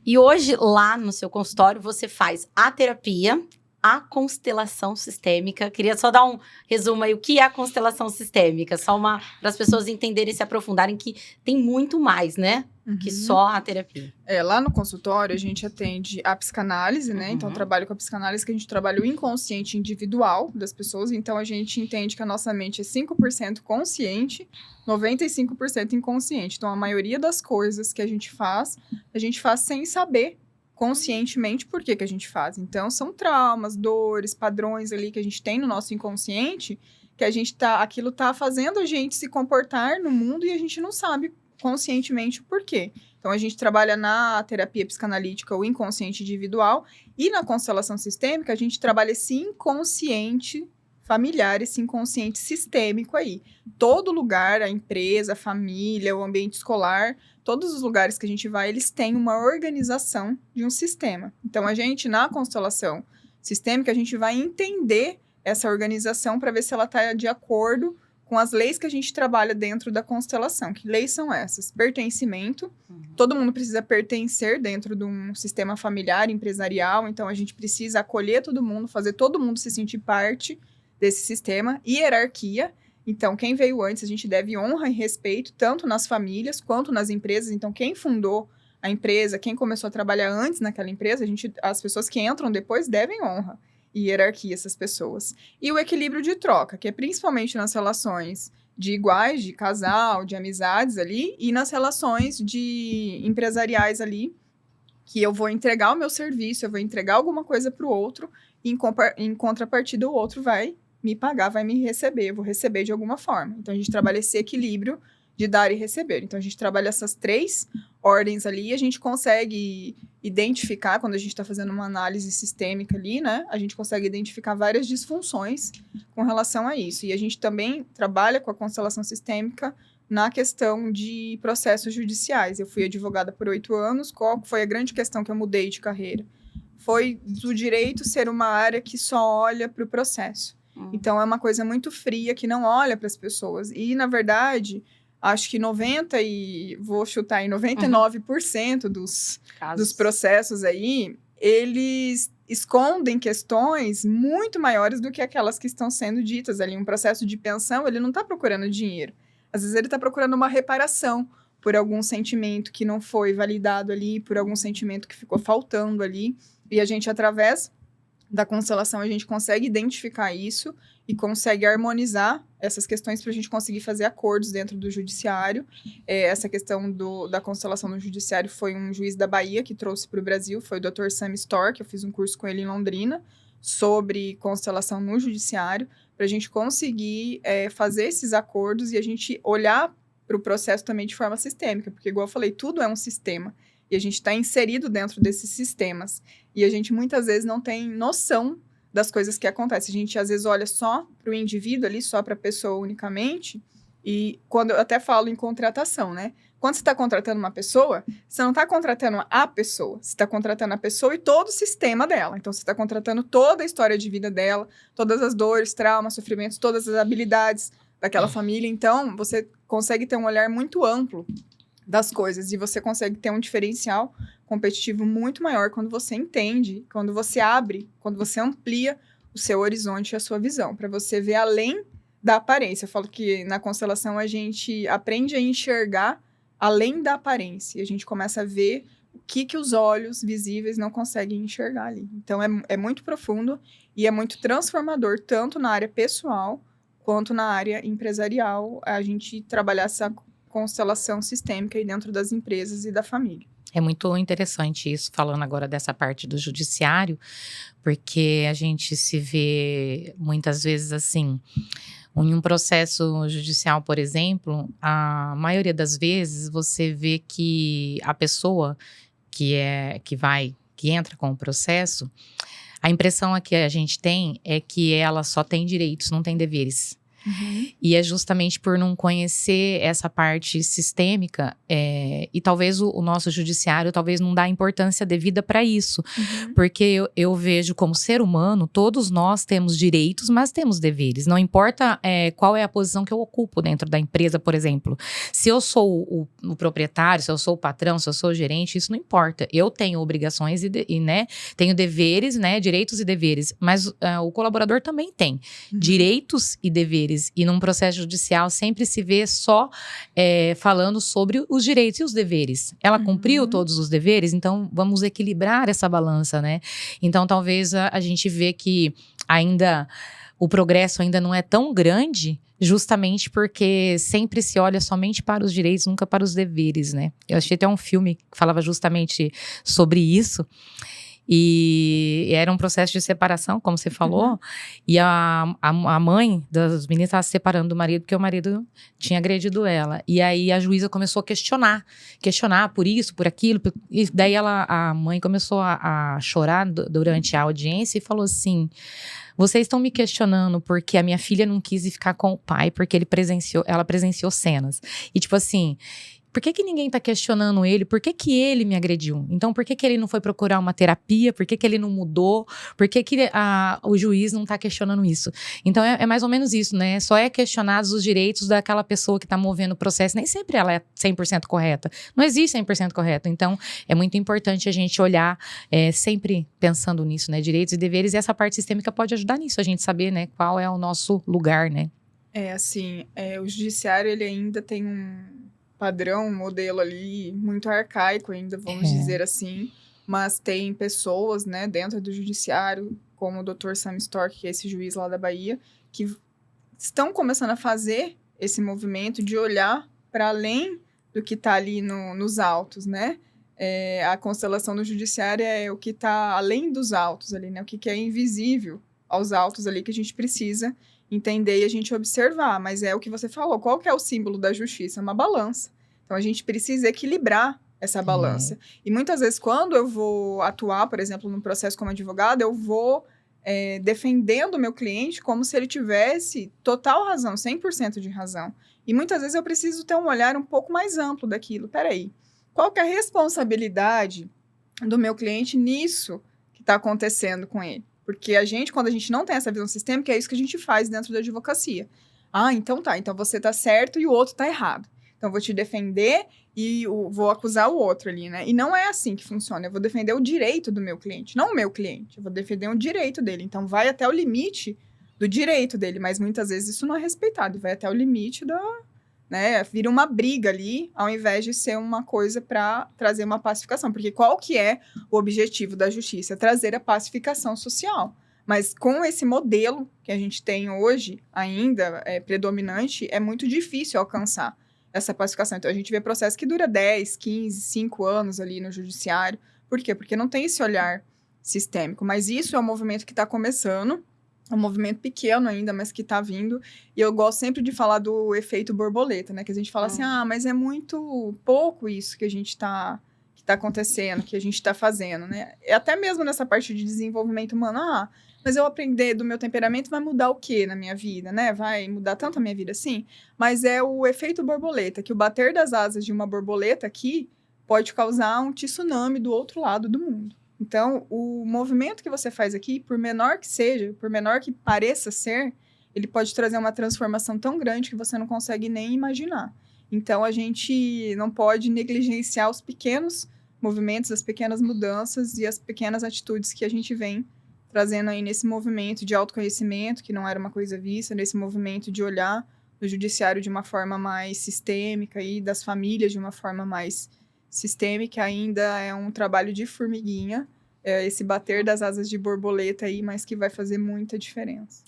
E hoje, lá no seu consultório, você faz a terapia, a constelação sistêmica. Queria só dar um resumo aí, o que é a constelação sistêmica? Só para as pessoas entenderem e se aprofundarem, que tem muito mais, né? Que só a terapia. Lá no consultório, a gente atende a psicanálise, né? Então, eu trabalho com a psicanálise, que a gente trabalha o inconsciente individual das pessoas. Então, a gente entende que a nossa mente é 5% consciente, 95% inconsciente. Então, a maioria das coisas que a gente faz sem saber conscientemente por que a gente faz. Então, são traumas, dores, padrões ali que a gente tem no nosso inconsciente, que aquilo tá fazendo a gente se comportar no mundo e a gente não sabe conscientemente o porquê. Então, a gente trabalha na terapia psicanalítica o inconsciente individual e na constelação sistêmica a gente trabalha esse inconsciente familiar, esse inconsciente sistêmico aí. Todo lugar, a empresa, a família, o ambiente escolar, todos os lugares que a gente vai, eles têm uma organização de um sistema. Então, a gente, na constelação sistêmica, a gente vai entender essa organização para ver se ela está de acordo com as leis que a gente trabalha dentro da constelação. Que leis são essas? Pertencimento. Todo mundo precisa pertencer dentro de um sistema familiar, empresarial. Então, a gente precisa acolher todo mundo, fazer todo mundo se sentir parte desse sistema. Hierarquia. Então, quem veio antes, a gente deve honra e respeito, tanto nas famílias quanto nas empresas. Então, quem fundou a empresa, quem começou a trabalhar antes naquela empresa, as pessoas que entram depois devem honra e hierarquia essas pessoas. E o equilíbrio de troca, que é principalmente nas relações de iguais, de casal, de amizades ali, e nas relações de empresariais ali, que eu vou entregar o meu serviço, eu vou entregar alguma coisa para o outro, e em contrapartida o outro vai me pagar, vai me receber, eu vou receber de alguma forma. Então, a gente trabalha esse equilíbrio de dar e receber. Então, a gente trabalha essas 3 ordens ali, e a gente consegue identificar, quando a gente está fazendo uma análise sistêmica ali, né? A gente consegue identificar várias disfunções com relação a isso. E a gente também trabalha com a constelação sistêmica na questão de processos judiciais. Eu fui advogada por 8 anos. Qual foi a grande questão que eu mudei de carreira? Foi do direito ser uma área que só olha para o processo. Então, é uma coisa muito fria, que não olha para as pessoas. E, na verdade, acho que 99% dos processos aí, eles escondem questões muito maiores do que aquelas que estão sendo ditas ali. Um processo de pensão, ele não está procurando dinheiro. Às vezes, ele está procurando uma reparação por algum sentimento que não foi validado ali, por algum sentimento que ficou faltando ali. E a gente, através da constelação, a gente consegue identificar isso e consegue harmonizar essas questões para a gente conseguir fazer acordos dentro do judiciário. Essa questão da constelação no judiciário foi um juiz da Bahia que trouxe para o Brasil, foi o Dr. Sam Storr, que eu fiz um curso com ele em Londrina, sobre constelação no judiciário, para a gente conseguir fazer esses acordos e a gente olhar para o processo também de forma sistêmica, porque, igual eu falei, tudo é um sistema. E a gente está inserido dentro desses sistemas. E a gente, muitas vezes, não tem noção das coisas que acontecem. A gente, às vezes, olha só para o indivíduo ali, só para a pessoa unicamente. E quando eu até falo em contratação, né? Quando você está contratando uma pessoa, você não está contratando a pessoa. Você está contratando a pessoa e todo o sistema dela. Então, você está contratando toda a história de vida dela, todas as dores, traumas, sofrimentos, todas as habilidades daquela família. Então, você consegue ter um olhar muito amplo das coisas, e você consegue ter um diferencial competitivo muito maior quando você entende, quando você abre, quando você amplia o seu horizonte e a sua visão, para você ver além da aparência. Eu falo que na constelação a gente aprende a enxergar além da aparência, e a gente começa a ver o que os olhos visíveis não conseguem enxergar ali. Então, é muito profundo e é muito transformador, tanto na área pessoal quanto na área empresarial, a gente trabalhar essa constelação sistêmica aí dentro das empresas e da família. É muito interessante isso, falando agora dessa parte do judiciário, porque a gente se vê muitas vezes assim, em um processo judicial, por exemplo, a maioria das vezes você vê que a pessoa que entra com o processo, a impressão que a gente tem é que ela só tem direitos, não tem deveres. E é justamente por não conhecer essa parte sistêmica, e talvez o nosso judiciário talvez não dá importância devida para isso. Porque eu vejo como ser humano, todos nós temos direitos, mas temos deveres. Não importa qual é a posição que eu ocupo dentro da empresa, por exemplo. Se eu sou o proprietário, se eu sou o patrão, se eu sou o gerente, isso não importa. Eu tenho obrigações né, tenho deveres, né, direitos e deveres. Mas o colaborador também tem direitos e deveres. E num processo judicial sempre se vê só falando sobre os direitos e os deveres. Ela cumpriu todos os deveres, então vamos equilibrar essa balança, né? Então talvez a gente vê que ainda o progresso ainda não é tão grande, justamente porque sempre se olha somente para os direitos, nunca para os deveres, né? Eu achei até um filme que falava justamente sobre isso. E era um processo de separação, como você falou, e a mãe das meninas estava se separando do marido porque o marido tinha agredido ela. E aí a juíza começou a questionar por isso, por aquilo. E daí a mãe começou a chorar durante a audiência e falou assim: vocês estão me questionando porque a minha filha não quis ir ficar com o pai, porque ela presenciou cenas. E tipo assim, por que ninguém tá questionando ele? Por que ele me agrediu? Então, por que ele não foi procurar uma terapia? Por que ele não mudou? Por que o juiz não tá questionando isso? Então, é mais ou menos isso, né? Só é questionados os direitos daquela pessoa que tá movendo o processo. Nem sempre ela é 100% correta. Não existe 100% correto. Então, é muito importante a gente olhar sempre pensando nisso, né? Direitos e deveres. E essa parte sistêmica pode ajudar nisso. A gente saber, né? Qual é o nosso lugar, né? O judiciário, ele ainda tem um padrão, um modelo ali muito arcaico ainda, vamos dizer assim, mas tem pessoas, né, dentro do judiciário, como o Dr. Sam Stork, que é esse juiz lá da Bahia, que estão começando a fazer esse movimento de olhar para além do que está ali nos autos, né? A constelação do judiciário é o que está além dos autos ali, né? O que é invisível aos autos ali que a gente precisa entender e a gente observar, mas é o que você falou, qual que é o símbolo da justiça? É uma balança. Então, a gente precisa equilibrar essa balança. E muitas vezes, quando eu vou atuar, por exemplo, num processo como advogada, eu vou defendendo o meu cliente como se ele tivesse total razão, 100% de razão. E muitas vezes eu preciso ter um olhar um pouco mais amplo daquilo. Peraí, qual que é a responsabilidade do meu cliente nisso que está acontecendo com ele? Porque quando a gente não tem essa visão sistêmica, é isso que a gente faz dentro da advocacia. Então tá, então você tá certo e o outro tá errado. Então eu vou te defender e vou acusar o outro ali, né? E não é assim que funciona. Eu vou defender o direito do meu cliente, não o meu cliente. Eu vou defender o direito dele. Então vai até o limite do direito dele, mas muitas vezes isso não é respeitado. Vai até o limite né? Vira uma briga ali, ao invés de ser uma coisa para trazer uma pacificação. Porque qual que é o objetivo da justiça? Trazer a pacificação social. Mas com esse modelo que a gente tem hoje, ainda predominante, é muito difícil alcançar essa pacificação. Então, a gente vê processo que dura 10, 15, 5 anos ali no judiciário. Por quê? Porque não tem esse olhar sistêmico. Mas isso é um movimento que está começando, é um movimento pequeno ainda, mas que está vindo. E eu gosto sempre de falar do efeito borboleta, né? Que a gente fala assim, mas é muito pouco isso que a gente está acontecendo, que a gente está fazendo, né? E até mesmo nessa parte de desenvolvimento humano, mas eu aprender do meu temperamento vai mudar o quê na minha vida, né? Vai mudar tanto a minha vida assim? Mas é o efeito borboleta, que o bater das asas de uma borboleta aqui pode causar um tsunami do outro lado do mundo. Então, o movimento que você faz aqui, por menor que seja, por menor que pareça ser, ele pode trazer uma transformação tão grande que você não consegue nem imaginar. Então, a gente não pode negligenciar os pequenos movimentos, as pequenas mudanças e as pequenas atitudes que a gente vem trazendo aí nesse movimento de autoconhecimento, que não era uma coisa vista, nesse movimento de olhar o judiciário de uma forma mais sistêmica e das famílias de uma forma mais sistêmica. Ainda é um trabalho de formiguinha, esse bater das asas de borboleta aí, mas que vai fazer muita diferença.